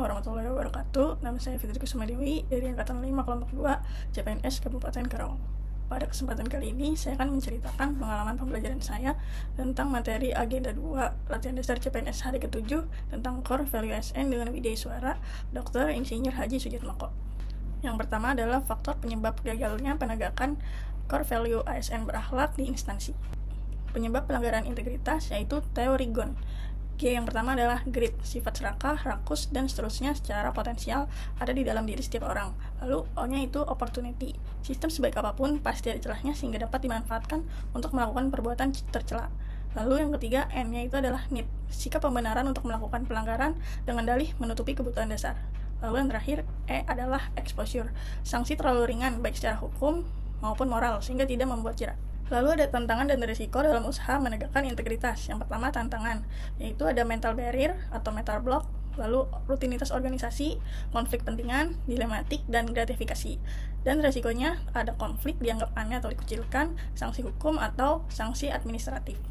warahmatullahi wabarakatuh. Nama saya Fitri Kusuma Dewi dari Angkatan 5 Kelompok 2 CPNS Kabupaten Karawang. Pada kesempatan kali ini, saya akan menceritakan pengalaman pembelajaran saya tentang materi Agenda 2 Latihan Dasar CPNS hari ke-7 tentang Core Value ASN dengan Widya Suara, Dr. Insinyur Haji Sujatmoko. Yang pertama adalah faktor penyebab gagalnya penegakan Core Value ASN berakhlak di instansi. Penyebab pelanggaran integritas yaitu teori GON. G yang pertama adalah greed, sifat serakah, rakus, dan seterusnya secara potensial ada di dalam diri setiap orang. Lalu O-nya itu opportunity, sistem sebaik apapun pasti ada celahnya sehingga dapat dimanfaatkan untuk melakukan perbuatan tercela. Lalu yang ketiga, N-nya itu adalah need, sikap pembenaran untuk melakukan pelanggaran dengan dalih menutupi kebutuhan dasar. Lalu yang terakhir, E adalah exposure, sanksi terlalu ringan baik secara hukum maupun moral sehingga tidak membuat jerat. Lalu ada tantangan dan risiko dalam usaha menegakkan integritas. Yang pertama tantangan, yaitu ada mental barrier atau mental block, lalu rutinitas organisasi, konflik kepentingan, dilematik, dan gratifikasi. Dan risikonya ada konflik dianggap aneh atau dikucilkan, sanksi hukum atau sanksi administratif.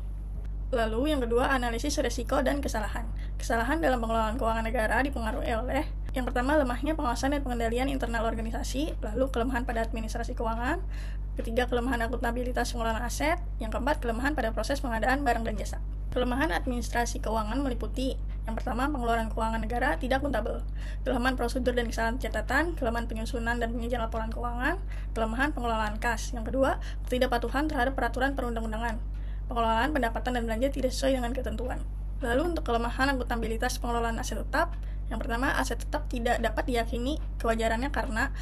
Lalu yang kedua, analisis risiko dan kesalahan. Kesalahan dalam pengelolaan keuangan negara dipengaruhi oleh yang pertama, lemahnya pengawasan dan pengendalian internal organisasi, lalu kelemahan pada administrasi keuangan, ketiga, kelemahan akuntabilitas pengelolaan aset, yang keempat, kelemahan pada proses pengadaan barang dan jasa. Kelemahan administrasi keuangan meliputi yang pertama, pengeluaran keuangan negara tidak akuntabel, kelemahan prosedur dan kesalahan catatan, kelemahan penyusunan dan penyajian laporan keuangan, kelemahan pengelolaan kas. Yang kedua, ketidakpatuhan terhadap peraturan perundang-undangan, pengelolaan pendapatan dan belanja tidak sesuai dengan ketentuan. Lalu untuk kelemahan akuntabilitas pengelolaan aset tetap, yang pertama, aset tetap tidak dapat diyakini kewajarannya karena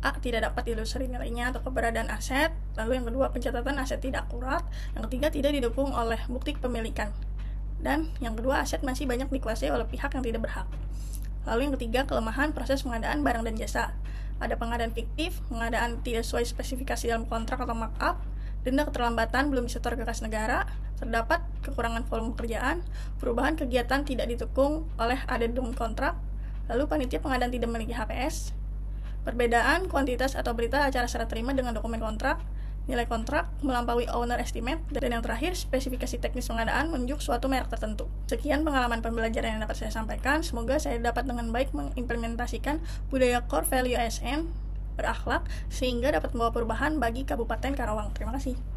A. Tidak dapat ditelusuri nilainya atau keberadaan aset. Lalu yang kedua, pencatatan aset tidak akurat. Yang ketiga, tidak didukung oleh bukti kepemilikan. Dan yang kedua, aset masih banyak dikuasai oleh pihak yang tidak berhak. Lalu yang ketiga, kelemahan proses pengadaan barang dan jasa. Ada pengadaan fiktif, pengadaan tidak sesuai spesifikasi dalam kontrak atau markup, denda keterlambatan belum disetor ke kas negara, terdapat kekurangan volume pekerjaan, perubahan kegiatan tidak didukung oleh addendum kontrak, lalu panitia pengadaan tidak memiliki HPS, perbedaan kuantitas atau berita acara serah terima dengan dokumen kontrak, nilai kontrak melampaui owner estimate, dan yang terakhir, spesifikasi teknis pengadaan menunjuk suatu merek tertentu. Sekian pengalaman pembelajaran yang dapat saya sampaikan. Semoga saya dapat dengan baik mengimplementasikan budaya Core Value ASN berakhlak sehingga dapat membawa perubahan bagi Kabupaten Karawang. Terima kasih.